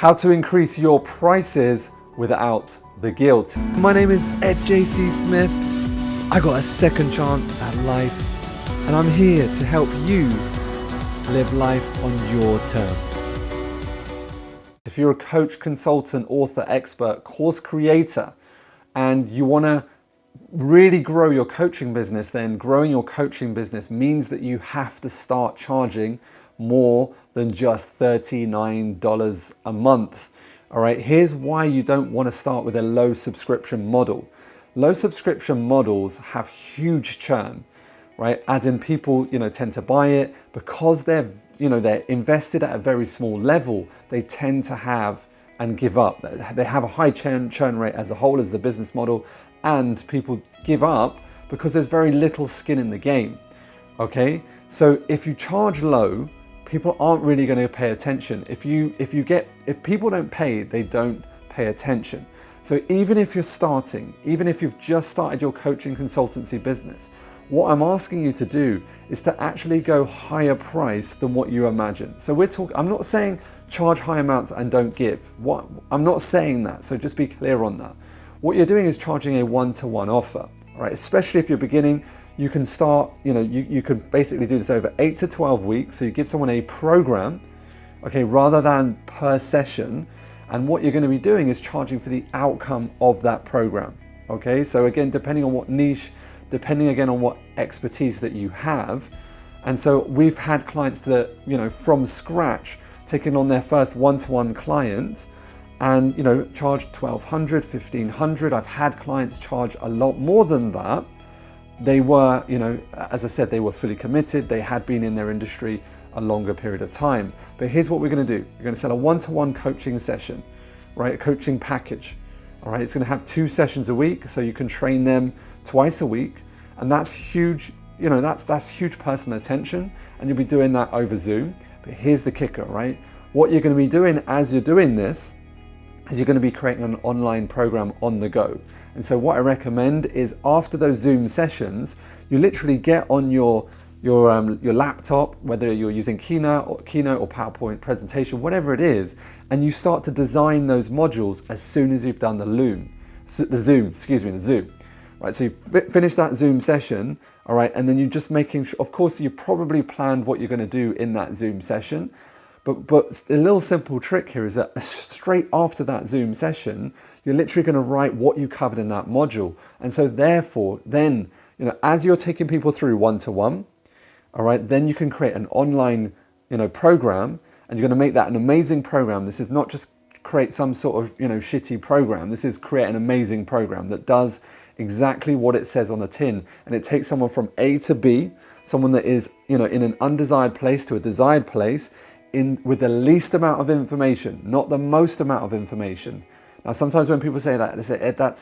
How to increase your prices without the guilt. My name is Ed JC Smith. I got a second chance at life, and I'm here to help you live life on your terms. If you're a coach, consultant, author, expert, course creator, and you want to really grow your coaching business, then growing your coaching business means that you have to start charging more than just $39 a month. All right, here's why you don't want to start with a low subscription model. Low subscription models have huge churn, right? As in people, tend to buy it because they're invested at a very small level. They tend to have and give up. They have a high churn rate as a whole as the business model, and people give up because there's very little skin in the game. Okay, so if you charge low, people aren't really going to pay attention. If people don't pay, they don't pay attention. So even if you're starting, even if you've just started your coaching consultancy business, what I'm asking you to do is to actually go higher price than what you imagine. So I'm not saying charge high amounts and don't give. I'm not saying that, so just be clear on that. What you're doing is charging a one-to-one offer, all right? Especially if you're beginning, you can start, you can basically do this over 8 to 12 weeks. So you give someone a program, okay, rather than per session. And what you're going to be doing is charging for the outcome of that program, okay? So again, depending on what niche, depending again on what expertise that you have. And so we've had clients that, from scratch, taking on their first one-to-one client and, charge $1,200, $1,500. I've had clients charge a lot more than that. They were, as I said, they were fully committed. They had been in their industry a longer period of time. But here's what we're going to do. We're going to sell a one-to-one coaching session, right? A coaching package. All right. It's going to have 2 sessions a week, so you can train them twice a week. And that's huge. That's huge personal attention. And you'll be doing that over Zoom. But here's the kicker, right? What you're going to be doing as you're doing this is you're going to be creating an online program on the go. And so what I recommend is after those Zoom sessions, you literally get on your laptop, whether you're using Keynote or PowerPoint presentation, whatever it is, and you start to design those modules as soon as you've done the Zoom. Right, so you finish that Zoom session, all right, and then you're just making sure, of course, you probably planned what you're going to do in that Zoom session, but a little simple trick here is that straight after that Zoom session, you're literally going to write what you covered in that module. And so therefore, then, as you're taking people through one-to-one, all right, then you can create an online, program, and you're going to make that an amazing program. This is not just create some sort of, shitty program. This is create an amazing program that does exactly what it says on the tin. And it takes someone from A to B, someone that is, in an undesired place to a desired place, with the least amount of information, not the most amount of information. Now, sometimes when people say that, they say, Ed, that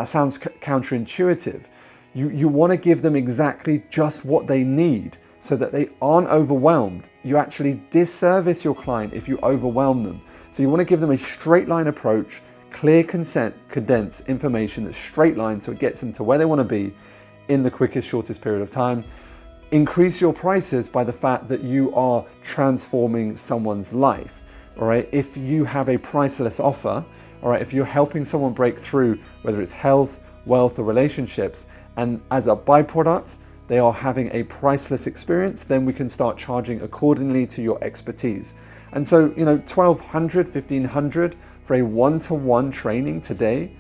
sounds counterintuitive. You want to give them exactly just what they need so that they aren't overwhelmed. You actually disservice your client if you overwhelm them. So you want to give them a straight line approach, clear, condensed information that's straight line so it gets them to where they want to be in the quickest, shortest period of time. Increase your prices by the fact that you are transforming someone's life, all right? If you have a priceless offer, all right, if you're helping someone break through, whether it's health, wealth, or relationships, and as a byproduct, they are having a priceless experience, then we can start charging accordingly to your expertise. And so, $1,200, $1,500 for a one-to-one training today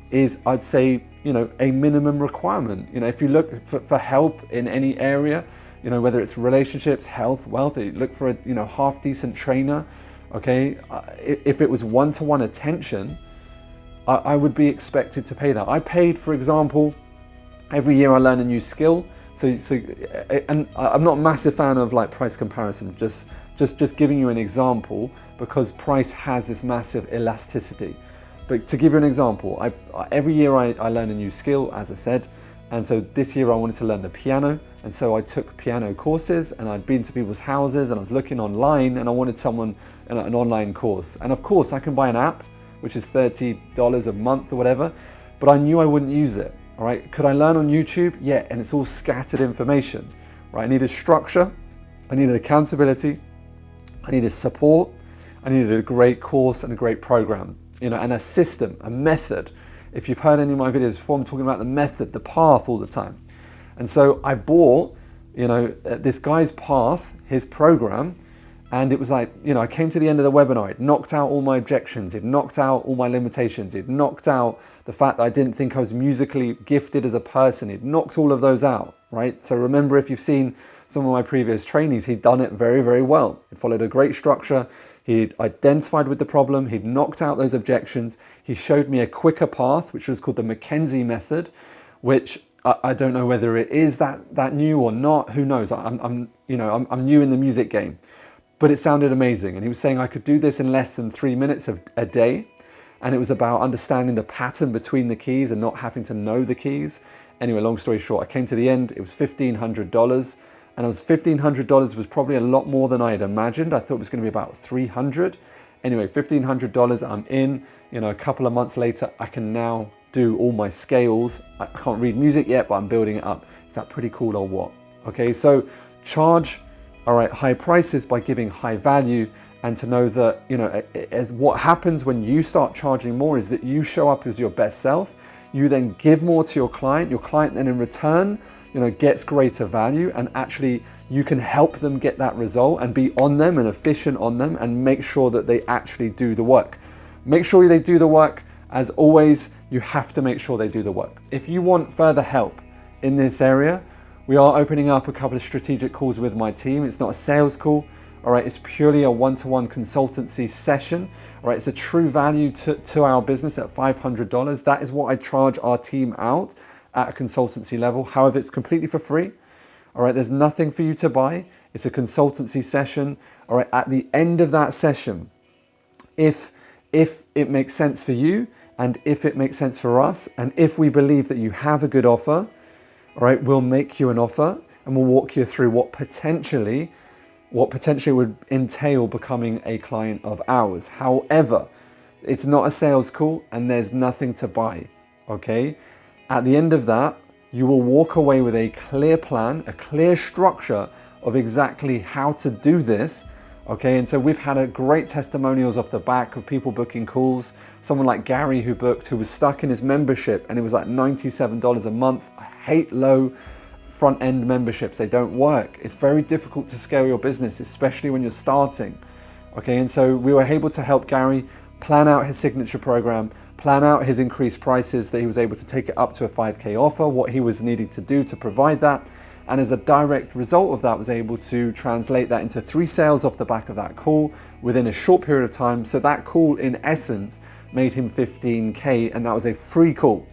is, I'd say, a minimum requirement. If you look for help in any area, whether it's relationships, health, wealth, you look for a half decent trainer, okay? If it was one-to-one attention, I would be expected to pay that. I paid, for example, every year I learn a new skill. And I'm not a massive fan of like price comparison, just giving you an example because price has this massive elasticity. But to give you an example, every year I learn a new skill, as I said, and so this year I wanted to learn the piano, and so I took piano courses, and I'd been to people's houses, and I was looking online, and I wanted an online course. And of course, I can buy an app, which is $30 a month or whatever, but I knew I wouldn't use it, all right? Could I learn on YouTube? Yeah, and it's all scattered information, right? I needed structure, I needed accountability, I needed support, I needed a great course and a great program, and a system, a method. If you've heard any of my videos before, I'm talking about the method, the path all the time. And so I bought, this guy's path, his program, and it was like, I came to the end of the webinar. It knocked out all my objections. It knocked out all my limitations. It knocked out the fact that I didn't think I was musically gifted as a person. It knocked all of those out, right? So remember, if you've seen some of my previous trainees, he'd done it very, very well. He followed a great structure. He'd identified with the problem. He'd knocked out those objections. He showed me a quicker path, which was called the McKenzie method, which I don't know whether it is that new or not. Who knows? I'm new in the music game, but it sounded amazing. And he was saying I could do this in less than 3 minutes a day. And it was about understanding the pattern between the keys and not having to know the keys. Anyway, long story short, I came to the end. It was $1,500. And it was $1,500 was probably a lot more than I had imagined. I thought it was going to be about $300. Anyway, $1,500, I'm in. A couple of months later, I can now do all my scales. I can't read music yet, but I'm building it up. Is that pretty cool or what? Okay, so charge, high prices by giving high value, and to know that, as what happens when you start charging more is that you show up as your best self. You then give more to your client. Your client then in return, gets greater value, and actually you can help them get that result and be on them and efficient on them and make sure that they actually do the work. Make sure they do the work. As always, you have to make sure they do the work. If you want further help in this area, we are opening up a couple of strategic calls with my team. It's not a sales call. It's purely a one-to-one consultancy session. It's a true value to our business at $500. That is what I charge our team out at a consultancy level. However, it's completely for free. There's nothing for you to buy. It's a consultancy session. At the end of that session, if it makes sense for you and if it makes sense for us, and if we believe that you have a good offer, we'll make you an offer and we'll walk you through what potentially would entail becoming a client of ours. However, it's not a sales call and there's nothing to buy, okay? At the end of that, you will walk away with a clear plan, a clear structure of exactly how to do this, okay? And so we've had a great testimonials off the back of people booking calls. Someone like Gary who was stuck in his membership and it was like $97 a month. I hate low front-end memberships. They don't work. It's very difficult to scale your business, especially when you're starting, okay? And so we were able to help Gary plan out his signature program, plan out his increased prices, that he was able to take it up to a 5K offer, what he was needing to do to provide that. And as a direct result of that, was able to translate that into 3 sales off the back of that call within a short period of time. So that call in essence made him 15K, and that was a free call.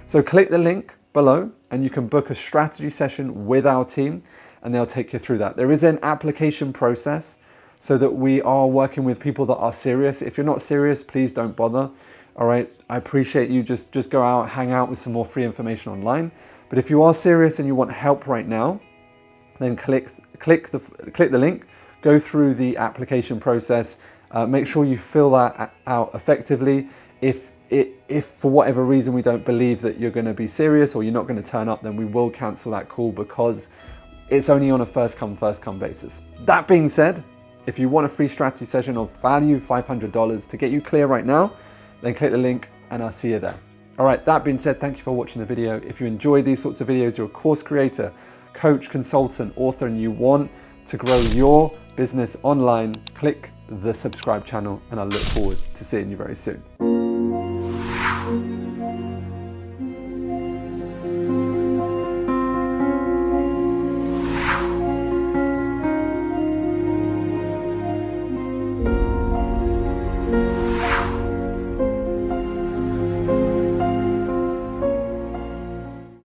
So click the link below and you can book a strategy session with our team and they'll take you through that. There is an application process so that we are working with people that are serious. If you're not serious, please don't bother. I appreciate you. Just go out, hang out with some more free information online. But if you are serious and you want help right now, then click the link, go through the application process, make sure you fill that out effectively. If for whatever reason we don't believe that you're going to be serious or you're not going to turn up, then we will cancel that call because it's only on a first come basis. That being said, if you want a free strategy session of value, $500 to get you clear right now, then click the link and I'll see you there. All right, that being said, thank you for watching the video. If you enjoy these sorts of videos, you're a course creator, coach, consultant, author, and you want to grow your business online, click the subscribe channel and I look forward to seeing you very soon.